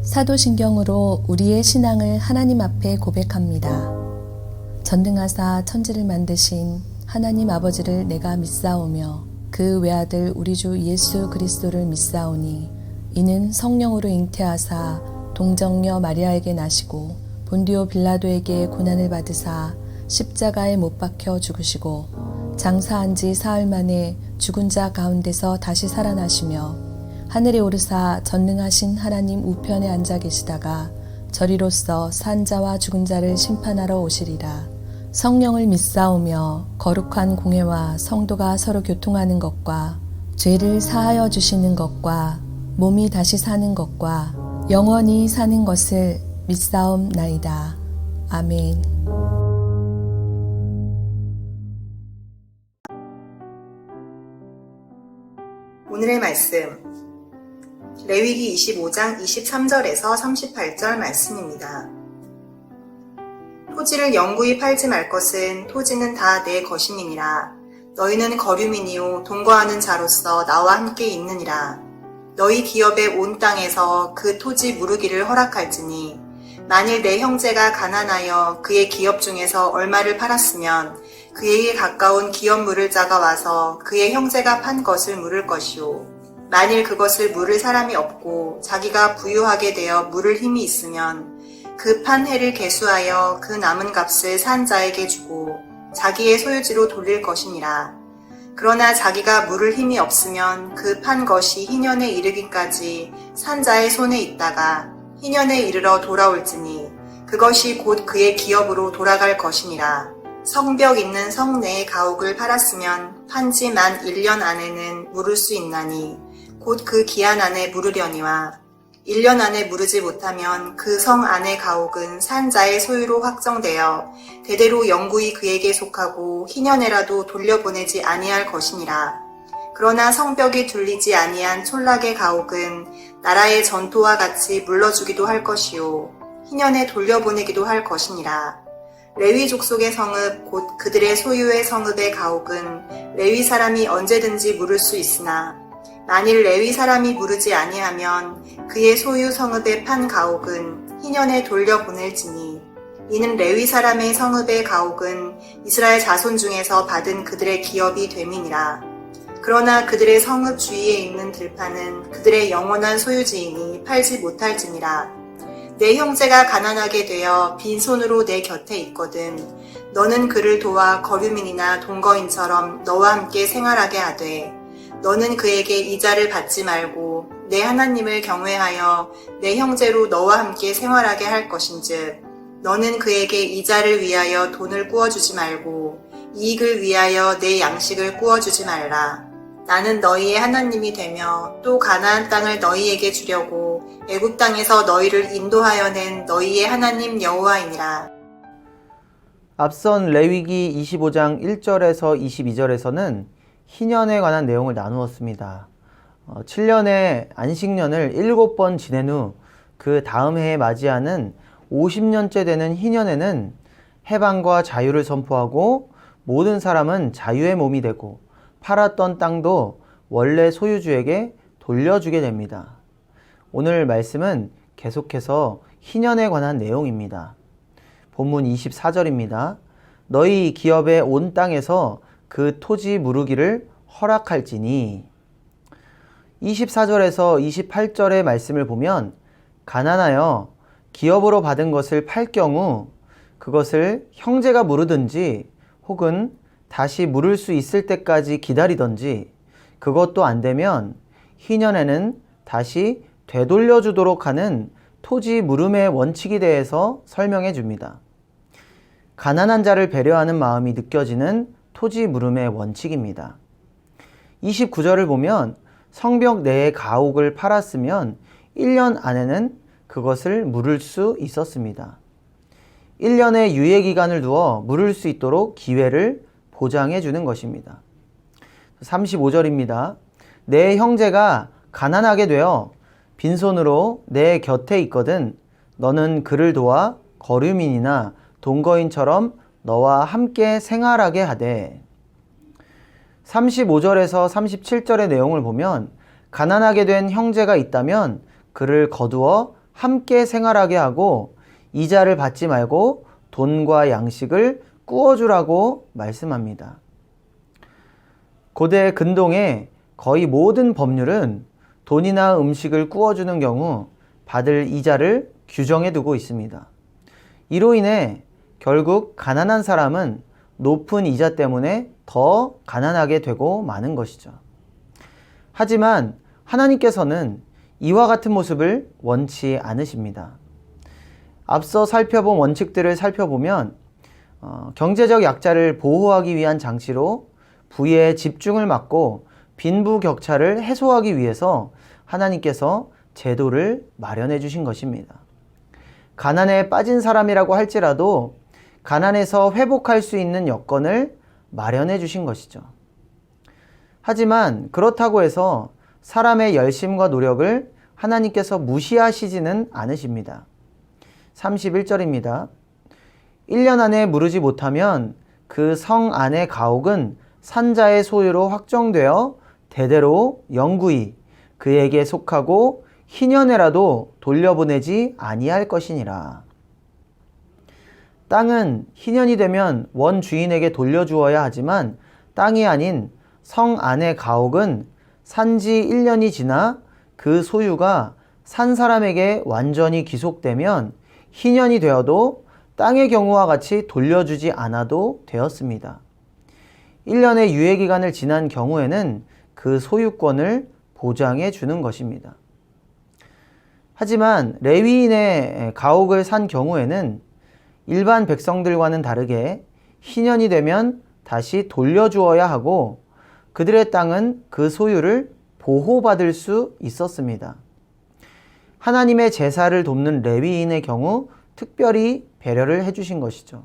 사도신경으로 우리의 신앙을 하나님 앞에 고백합니다. 전능하사 천지를 만드신 하나님 아버지를 내가 믿사오며 그 외아들 우리 주 예수 그리스도를 믿사오니 이는 성령으로 잉태하사 동정녀 마리아에게 나시고 본디오 빌라도에게 고난을 받으사 십자가에 못 박혀 죽으시고 장사한 지 사흘 만에 죽은 자 가운데서 다시 살아나시며 하늘에 오르사 전능하신 하나님 우편에 앉아 계시다가 저리로서 산 자와 죽은 자를 심판하러 오시리라. 성령을 믿사오며 거룩한 공회와 성도가 서로 교통하는 것과 죄를 사하여 주시는 것과 몸이 다시 사는 것과 영원히 사는 것을 믿사옵나이다. 아멘. 오늘의 말씀 레위기 25장 23절에서 38절 말씀입니다. 토지를 영구히 팔지 말 것은 토지는 다 내 것임이니라. 너희는 거류민이요 동거하는 자로서 나와 함께 있느니라. 너희 기업의 온 땅에서 그 토지 무르기를 허락할지니 만일 내 형제가 가난하여 그의 기업 중에서 얼마를 팔았으면 그에게 가까운 기업 물을 자가 와서 그의 형제가 판 것을 물을 것이요 만일 그것을 물을 사람이 없고 자기가 부유하게 되어 물을 힘이 있으면 그 판 해를 계수하여 그 남은 값을 산 자에게 주고 자기의 소유지로 돌릴 것이니라. 그러나 자기가 물을 힘이 없으면 그 판 것이 희년에 이르기까지 산 자의 손에 있다가 희년에 이르러 돌아올지니 그것이 곧 그의 기업으로 돌아갈 것이니라. 성벽 있는 성 내의 가옥을 팔았으면 판지 만 1년 안에는 물을 수 있나니 곧 그 기한 안에 물으려니와 1년 안에 물으지 못하면 그 성 안의 가옥은 산 자의 소유로 확정되어 대대로 영구히 그에게 속하고 희년에라도 돌려보내지 아니할 것이니라. 그러나 성벽이 둘리지 아니한 촌락의 가옥은 나라의 전토와 같이 물러주기도 할 것이요 희년에 돌려보내기도 할 것이니라. 레위 족속의 성읍 곧 그들의 소유의 성읍의 가옥은 레위 사람이 언제든지 물을 수 있으나 만일 레위 사람이 물으지 아니하면 그의 소유 성읍의 판 가옥은 희년에 돌려보낼지니 이는 레위 사람의 성읍의 가옥은 이스라엘 자손 중에서 받은 그들의 기업이 됨이니라. 그러나 그들의 성읍 주위에 있는 들판은 그들의 영원한 소유지이니 팔지 못할지니라. 내 형제가 가난하게 되어 빈손으로 내 곁에 있거든 너는 그를 도와 거류민이나 동거인처럼 너와 함께 생활하게 하되 너는 그에게 이자를 받지 말고 내 하나님을 경외하여 내 형제로 너와 함께 생활하게 할 것인즉 너는 그에게 이자를 위하여 돈을 구워주지 말고 이익을 위하여 내 양식을 구워주지 말라. 나는 너희의 하나님이 되며 또 가나안 땅을 너희에게 주려고 애굽 땅에서 너희를 인도하여 낸 너희의 하나님 여호와이니라. 앞선 레위기 25장 1절에서 22절에서는 희년에 관한 내용을 나누었습니다. 7년의 안식년을 7번 지낸 후 그 다음 해에 맞이하는 50년째 되는 희년에는 해방과 자유를 선포하고 모든 사람은 자유의 몸이 되고 팔았던 땅도 원래 소유주에게 돌려주게 됩니다. 오늘 말씀은 계속해서 희년에 관한 내용입니다. 본문 24절입니다. 너희 기업의 온 땅에서 그 토지 무르기를 허락할지니 24절에서 28절의 말씀을 보면 가난하여 기업으로 받은 것을 팔 경우 그것을 형제가 무르든지 혹은 다시 물을 수 있을 때까지 기다리든지 그것도 안 되면 희년에는 다시 되돌려 주도록 하는 토지 무름의 원칙에 대해서 설명해 줍니다. 가난한 자를 배려하는 마음이 느껴지는 토지 무름의 원칙입니다. 29절을 보면 성벽 내의 가옥을 팔았으면 1년 안에는 그것을 물을 수 있었습니다. 1년의 유예기간을 두어 물을 수 있도록 기회를 보장해 주는 것입니다. 35절입니다. 내 형제가 가난하게 되어 빈손으로 내 곁에 있거든 너는 그를 도와 거류민이나 동거인처럼 너와 함께 생활하게 하되 35절에서 37절의 내용을 보면 가난하게 된 형제가 있다면 그를 거두어 함께 생활하게 하고 이자를 받지 말고 돈과 양식을 꾸어주라고 말씀합니다. 고대 근동의 거의 모든 법률은 돈이나 음식을 꾸어주는 경우 받을 이자를 규정해 두고 있습니다. 이로 인해 결국 가난한 사람은 높은 이자 때문에 더 가난하게 되고 마는 것이죠. 하지만 하나님께서는 이와 같은 모습을 원치 않으십니다. 앞서 살펴본 원칙들을 살펴보면 경제적 약자를 보호하기 위한 장치로 부의 집중을 막고 빈부격차를 해소하기 위해서 하나님께서 제도를 마련해 주신 것입니다. 가난에 빠진 사람이라고 할지라도 가난에서 회복할 수 있는 여건을 마련해 주신 것이죠. 하지만 그렇다고 해서 사람의 열심과 노력을 하나님께서 무시하시지는 않으십니다. 31절입니다. 1년 안에 무르지 못하면 그 성 안의 가옥은 산자의 소유로 확정되어 대대로 영구히 그에게 속하고 희년에라도 돌려보내지 아니할 것이니라. 땅은 희년이 되면 원 주인에게 돌려주어야 하지만 땅이 아닌 성 안의 가옥은 산지 1년이 지나 그 소유가 산 사람에게 완전히 귀속되면 희년이 되어도 땅의 경우와 같이 돌려주지 않아도 되었습니다. 1년의 유예기간을 지난 경우에는 그 소유권을 보장해 주는 것입니다. 하지만 레위인의 가옥을 산 경우에는 일반 백성들과는 다르게 희년이 되면 다시 돌려주어야 하고 그들의 땅은 그 소유를 보호받을 수 있었습니다. 하나님의 제사를 돕는 레위인의 경우 특별히 배려를 해주신 것이죠.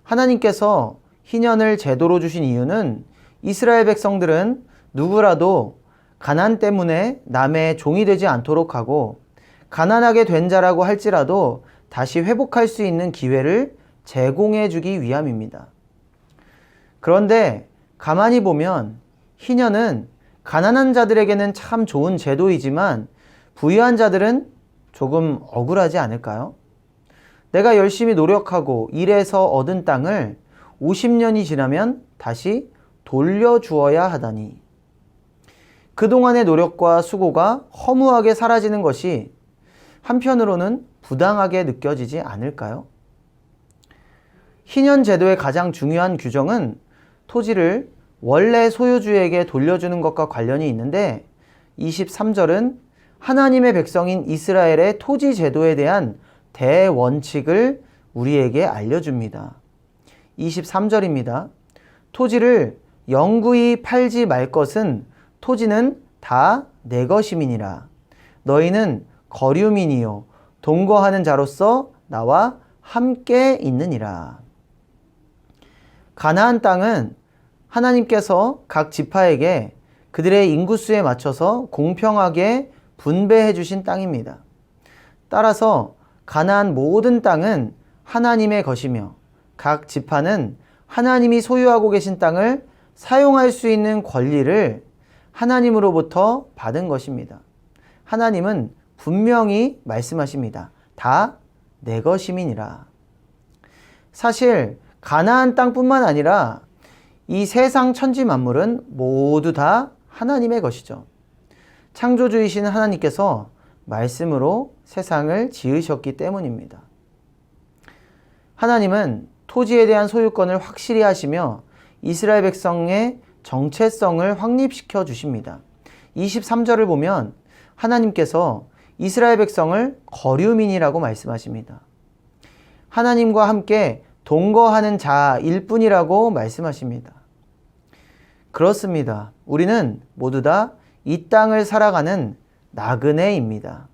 하나님께서 희년을 제도로 주신 이유는 이스라엘 백성들은 누구라도 가난 때문에 남의 종이 되지 않도록 하고 가난하게 된 자라고 할지라도 다시 회복할 수 있는 기회를 제공해 주기 위함입니다. 그런데 가만히 보면 희년은 가난한 자들에게는 참 좋은 제도이지만 부유한 자들은 조금 억울하지 않을까요? 내가 열심히 노력하고 일해서 얻은 땅을 50년이 지나면 다시 돌려주어야 하다니. 그동안의 노력과 수고가 허무하게 사라지는 것이 한편으로는 부당하게 느껴지지 않을까요? 희년 제도의 가장 중요한 규정은 토지를 원래 소유주에게 돌려주는 것과 관련이 있는데 23절은 하나님의 백성인 이스라엘의 토지 제도에 대한 대원칙을 우리에게 알려줍니다. 23절입니다. 토지를 영구히 팔지 말 것은 토지는 다 내 것임이니라. 너희는 거류민이요 동거하는 자로서 나와 함께 있느니라. 가나안 땅은 하나님께서 각 지파에게 그들의 인구수에 맞춰서 공평하게 분배해 주신 땅입니다. 따라서 가나안 모든 땅은 하나님의 것이며 각 지파는 하나님이 소유하고 계신 땅을 사용할 수 있는 권리를 하나님으로부터 받은 것입니다. 하나님은 분명히 말씀하십니다. 다 내 것임이니라. 사실 가나안 땅뿐만 아니라 이 세상 천지 만물은 모두 다 하나님의 것이죠. 창조주이신 하나님께서 말씀으로 세상을 지으셨기 때문입니다. 하나님은 토지에 대한 소유권을 확실히 하시며 이스라엘 백성의 정체성을 확립시켜 주십니다. 23절을 보면 하나님께서 이스라엘 백성을 거류민이라고 말씀하십니다. 하나님과 함께 동거하는 자일 뿐이라고 말씀하십니다. 그렇습니다. 우리는 모두 다 이 땅을 살아가는 나그네입니다.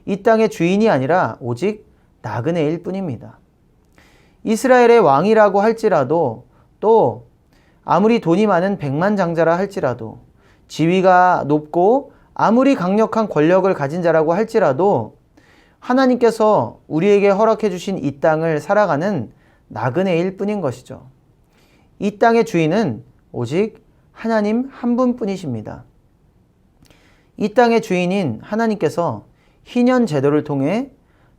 이 땅의 주인이 아니라 오직 나그네일 뿐입니다. 이스라엘의 왕이라고 할지라도 또 아무리 돈이 많은 백만장자라 할지라도 지위가 높고 아무리 강력한 권력을 가진 자라고 할지라도 하나님께서 우리에게 허락해 주신 이 땅을 살아가는 나그네일 뿐인 것이죠. 이 땅의 주인은 오직 하나님 한 분뿐이십니다. 이 땅의 주인인 하나님께서 희년 제도를 통해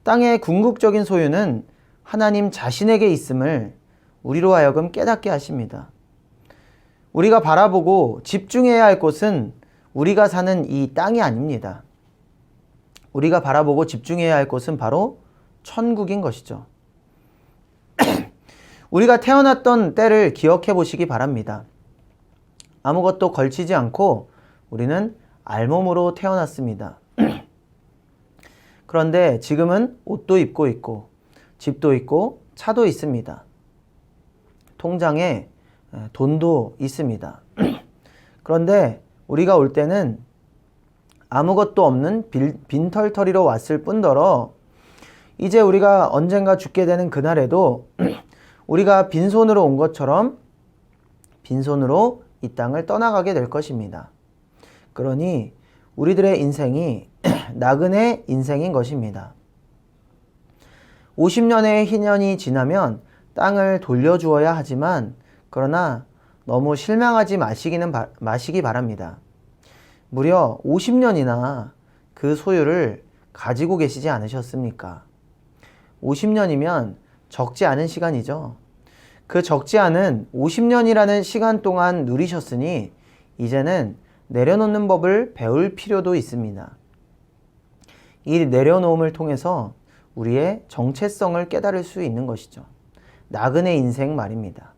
땅의 궁극적인 소유는 하나님 자신에게 있음을 우리로 하여금 깨닫게 하십니다. 우리가 바라보고 집중해야 할 곳은 우리가 사는 이 땅이 아닙니다. 우리가 바라보고 집중해야 할 곳은 바로 천국인 것이죠. 우리가 태어났던 때를 기억해 보시기 바랍니다. 아무것도 걸치지 않고 우리는 알몸으로 태어났습니다. 그런데 지금은 옷도 입고 있고 집도 있고 차도 있습니다. 통장에 돈도 있습니다. 그런데 우리가 올 때는 아무것도 없는 빈털터리로 왔을 뿐더러 이제 우리가 언젠가 죽게 되는 그날에도 우리가 빈손으로 온 것처럼 빈손으로 이 땅을 떠나가게 될 것입니다. 그러니 우리들의 인생이 나그네 인생인 것입니다. 50년의 희년이 지나면 땅을 돌려주어야 하지만 그러나 너무 실망하지 마시기 바랍니다. 무려 50년이나 그 소유를 가지고 계시지 않으셨습니까? 50년이면 적지 않은 시간이죠. 그 적지 않은 50년이라는 시간 동안 누리셨으니 이제는 내려놓는 법을 배울 필요도 있습니다. 이 내려놓음을 통해서 우리의 정체성을 깨달을 수 있는 것이죠. 나그네 인생 말입니다.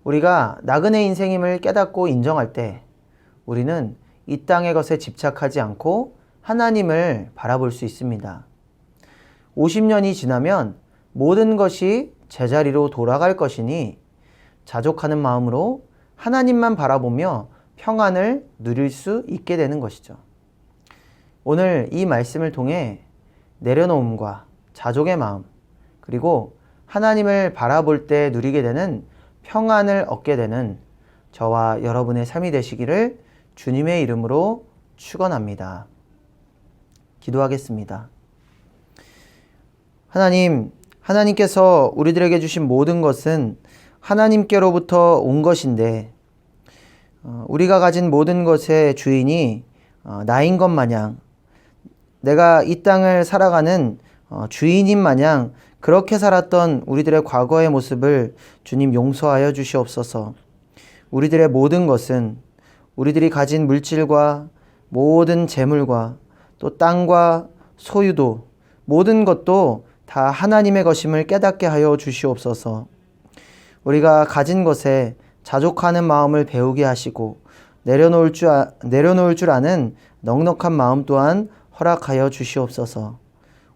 우리가 나그네 인생임을 깨닫고 인정할 때 우리는 이 땅의 것에 집착하지 않고 하나님을 바라볼 수 있습니다. 50년이 지나면 모든 것이 제자리로 돌아갈 것이니 자족하는 마음으로 하나님만 바라보며 평안을 누릴 수 있게 되는 것이죠. 오늘 이 말씀을 통해 내려놓음과 자족의 마음 그리고 하나님을 바라볼 때 누리게 되는 평안을 얻게 되는 저와 여러분의 삶이 되시기를 주님의 이름으로 축원합니다. 기도하겠습니다. 하나님께서 우리들에게 주신 모든 것은 하나님께로부터 온 것인데 우리가 가진 모든 것의 주인이 나인 것 마냥 내가 이 땅을 살아가는 주인인 마냥 그렇게 살았던 우리들의 과거의 모습을 주님 용서하여 주시옵소서. 우리들의 모든 것은 우리들이 가진 물질과 모든 재물과 또 땅과 소유도 모든 것도 다 하나님의 것임을 깨닫게 하여 주시옵소서. 우리가 가진 것에 자족하는 마음을 배우게 하시고 내려놓을 줄 아는 넉넉한 마음 또한 허락하여 주시옵소서.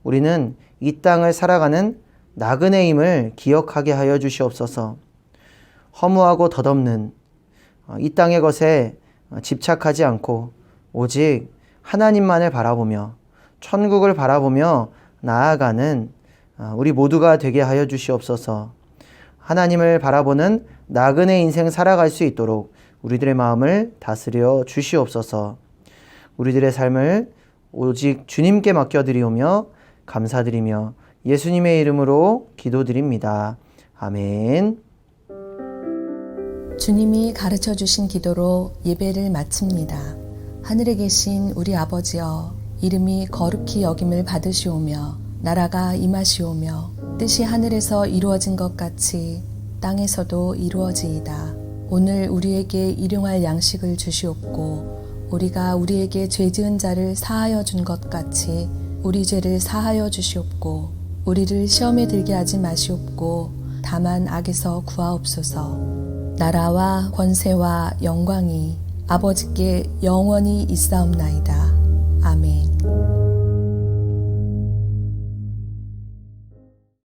우리는 이 땅을 살아가는 나그네임을 기억하게 하여 주시옵소서. 허무하고 덧없는 이 땅의 것에 집착하지 않고 오직 하나님만을 바라보며 천국을 바라보며 나아가는 우리 모두가 되게 하여 주시옵소서. 하나님을 바라보는 나그네 인생 살아갈 수 있도록 우리들의 마음을 다스려 주시옵소서. 우리들의 삶을 오직 주님께 맡겨드리오며 감사드리며 예수님의 이름으로 기도드립니다. 아멘. 주님이 가르쳐 주신 기도로 예배를 마칩니다. 하늘에 계신 우리 아버지여, 이름이 거룩히 여김을 받으시오며 나라가 임하시오며 뜻이 하늘에서 이루어진 것 같이 땅에서도 이루어지이다. 오늘 우리에게 일용할 양식을 주시옵고 우리가 우리에게 죄 지은 자를 사하여 준 것 같이 우리 죄를 사하여 주시옵고 우리를 시험에 들게 하지 마시옵고 다만 악에서 구하옵소서. 나라와 권세와 영광이 아버지께 영원히 있사옵나이다. 아멘.